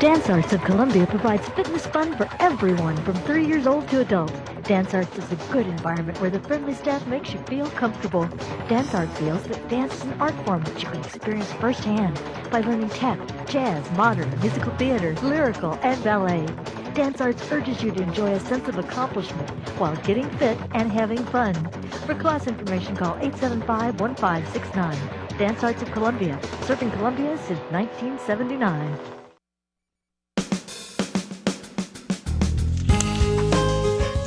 Dance Arts of Columbia provides fitness fun for everyone from 3 years old to adults. Dance Arts is a good environment where the friendly staff makes you feel comfortable. Dance Arts feels that dance is an art form that you can experience firsthand by learning tap, jazz, modern, musical theater, lyrical, and ballet. Dance Arts urges you to enjoy a sense of accomplishment while getting fit and having fun. For class information, call 875-1569. Dance Arts of Columbia, serving Columbia since 1979.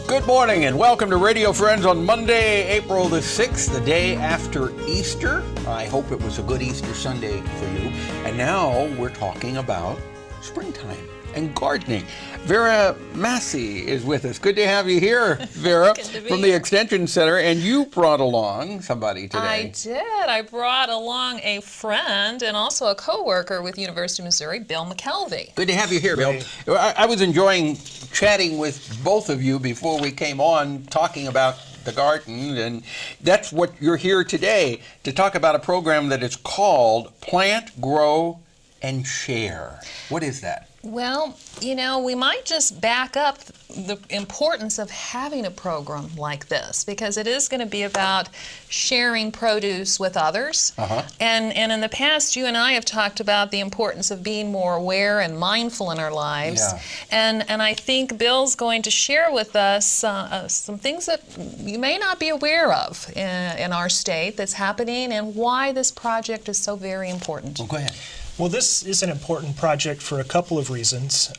Good morning and welcome to Radio Friends on Monday, April the 6th, the day after Easter. I hope it was a good Easter Sunday for you. And now we're talking about springtime and gardening. Vera Massey is with us. Good to have you here, Vera, from the Extension Center. And you brought along somebody today. I did. I brought along a friend and also a co-worker with University of Missouri, Bill McKelvey. Good to have you here, Bill. I was enjoying chatting with both of you before we came on, talking about the garden, and that's what you're here today, to talk about a program that is called Plant, Grow, and Share. What is that? Well, you know, we might just back up the importance of having a program like this, because it is going to be about sharing produce with others. And in the past, you and I have talked about the importance of being more aware and mindful in our lives. And I think Bill's going to share with us some things that you may not be aware of in our state that's happening, and why this project is so very important. Well, go ahead. Well, this is an important project for a couple of reasons.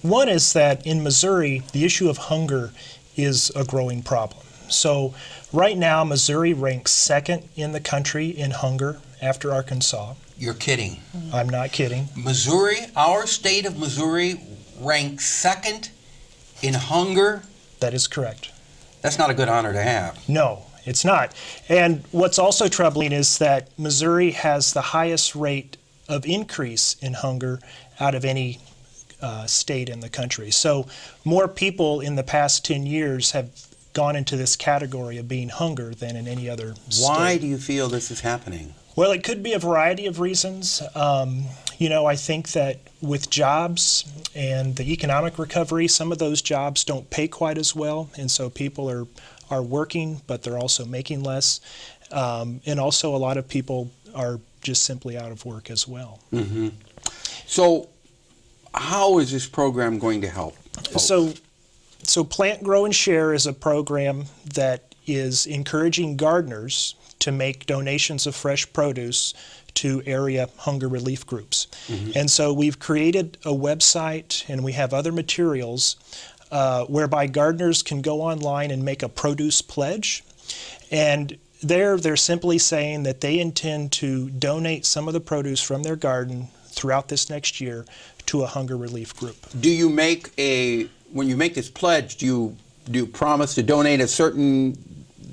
One is that in Missouri, the issue of hunger is a growing problem. So right now, Missouri ranks second in the country in hunger after Arkansas. You're kidding. I'm not kidding. Missouri, our state of Missouri, ranks second in hunger? That is correct. That's not a good honor to have. No, it's not. And what's also troubling is that Missouri has the highest rate of increase in hunger out of any state in the country. So more people in the past 10 years have gone into this category of being hunger than in any other state. Why do you feel this is happening? Well, it could be a variety of reasons. You know, I think that with jobs and the economic recovery, some of those jobs don't pay quite as well, and so people are working, but they're also making less. And also a lot of people are just simply out of work as well. So how is this program going to help folks? So Plant, Grow, and Share is a program that is encouraging gardeners to make donations of fresh produce to area hunger relief groups. And so we've created a website, and we have other materials whereby gardeners can go online and make a produce pledge. And they're simply saying that they intend to donate some of the produce from their garden throughout this next year to a hunger relief group. Do you when you make this pledge, do you promise to donate a certain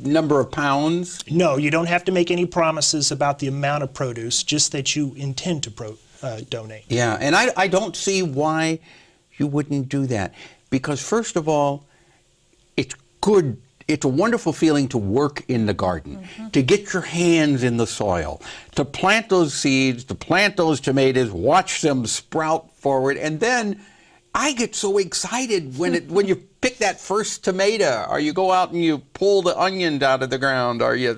number of pounds? No, you don't have to make any promises about the amount of produce, just that you intend to donate. Yeah, and I don't see why you wouldn't do that. Because first of all, it's good. It's a wonderful feeling to work in the garden, to get your hands in the soil, to plant those seeds, to plant those tomatoes, watch them sprout forward, and then I get so excited when you pick that first tomato, or you go out and you pull the onions out of the ground, or you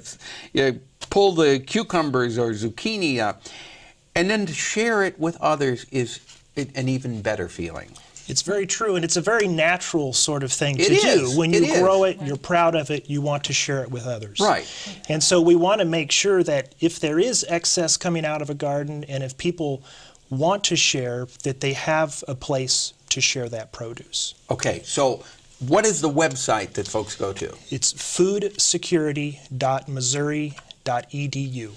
pull the cucumbers or zucchini up, and then to share it with others is an even better feeling. It's very true, and it's a very natural sort of thing to do. When you grow it, you're proud of it, you want to share it with others. Right. And so we want to make sure that if there is excess coming out of a garden, and if people want to share, that they have a place to share that produce. Okay, so what is the website that folks go to? It's foodsecurity.missouri.edu.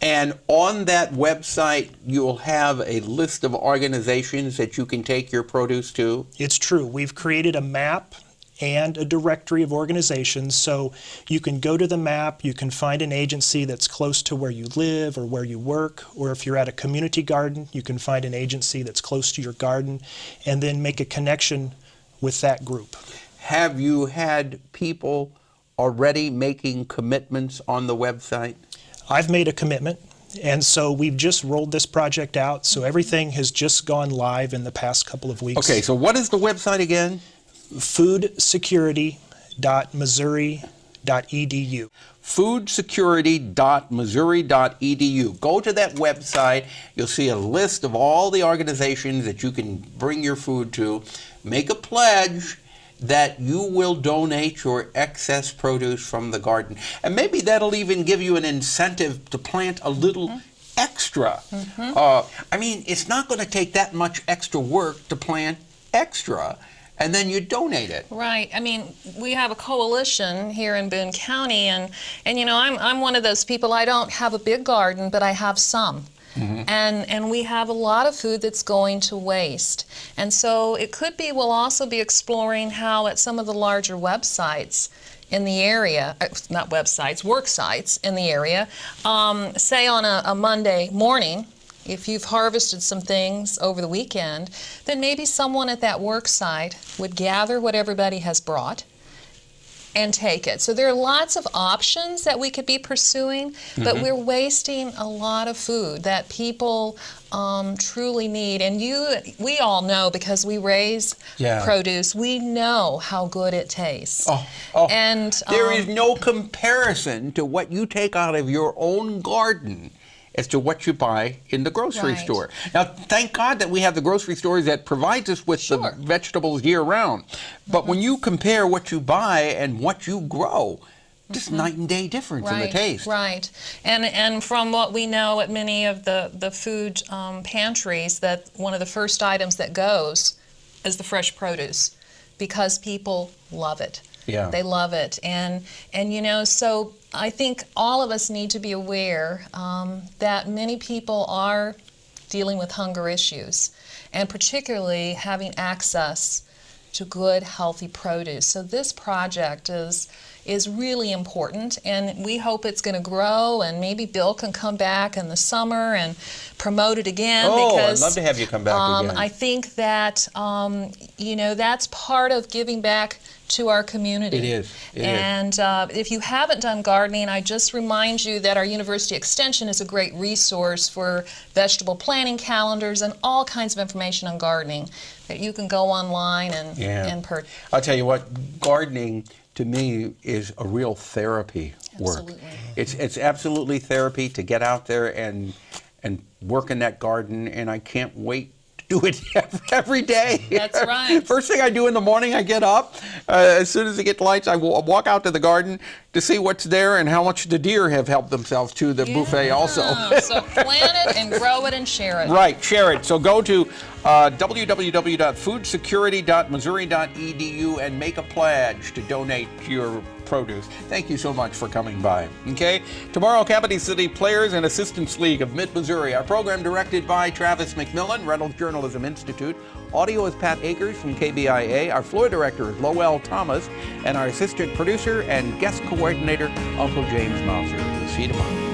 And on that website, you'll have a list of organizations that you can take your produce to? It's true. We've created a map and a directory of organizations, so you can go to the map, you can find an agency that's close to where you live or where you work, or if you're at a community garden, you can find an agency that's close to your garden, and then make a connection with that group. Have you had people already making commitments on the website? I've made a commitment, And so we've just rolled this project out. So everything has just gone live in the past couple of weeks. Okay, so what is the website again? foodsecurity.missouri.edu. foodsecurity.missouri.edu. Go to that website. You'll see a list of all the organizations that you can bring your food to. Make a pledge that you will donate your excess produce from the garden. And maybe that'll even give you an incentive to plant a little extra. I mean, it's not going to take that much extra work to plant extra, and then you donate it. Right. I mean, we have a coalition here in Boone County, and you know, I'm one of those people. I don't have a big garden, but I have some. And we have a lot of food that's going to waste. And so it could be, we'll also be exploring how at some of the larger websites in the area, not websites, work sites in the area, say on a Monday morning, if you've harvested some things over the weekend, then maybe someone at that work site would gather what everybody has brought and take it. So there are lots of options that we could be pursuing, but we're wasting a lot of food that people truly need. And we all know, because we raise produce, we know how good it tastes. And there is no comparison to what you take out of your own garden as to what you buy in the grocery store. Now, thank God that we have the grocery stores that provides us with the vegetables year-round. But when you compare what you buy and what you grow, just night and day difference in the taste. Right. And from what we know at many of the food pantries, that one of the first items that goes is the fresh produce, because people love it. Yeah. They love it. And you know, so I think all of us need to be aware that many people are dealing with hunger issues, and particularly having access to good, healthy produce. So this project is really important, and we hope it's going to grow, and maybe Bill can come back in the summer and promote it again. Because I'd love to have you come back again. I think that, you know, that's part of giving back to our community. It is. And if you haven't done gardening, I just remind you that our University Extension is a great resource for vegetable planting calendars and all kinds of information on gardening that you can go online and purchase. I'll tell you what, gardening to me is a real therapy work. Absolutely. It's absolutely therapy to get out there and work in that garden, and I can't wait to do it every day. That's right. First thing I do in the morning, I get up. As soon as I get lights, I walk out to the garden to see what's there and how much the deer have helped themselves to the buffet also. So plant it and grow it and share it. Right, share it. So go to www.foodsecurity.missouri.edu and make a pledge to donate your produce. Thank you so much for coming by. Okay, tomorrow, Capital City Players and Assistants League of Mid-Missouri. Our program directed by Travis McMillen, Reynolds Journalism Institute. Audio is Pat Akers from KBIA. Our floor director is Lowell Thomas, and our assistant producer and guest coordinator, Uncle James Mouser. We'll see you tomorrow.